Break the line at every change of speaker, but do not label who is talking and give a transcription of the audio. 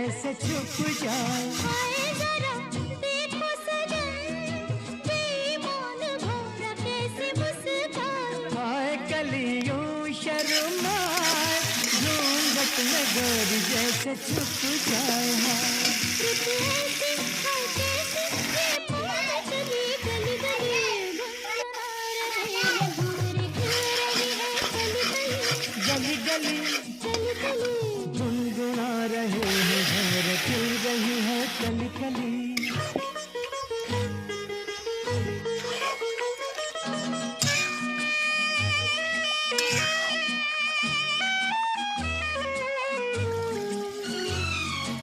जैसे छुप जाए।
हाय जरा देखो सजन, बेईमान भौरा कैसे मुस्काए।
हाय कलियों शर्माए, घूंघट में गोरी जैसे छुप जाए।
रुत ऐसी हाय कैसी, ये पौधा चली गली गली, गुनगुना रहे हैं भंवरे खिल रही है कली कली।
गली गली
कली कली
गुनगुना रहे हैं, भंवर खिल रही है कली कली।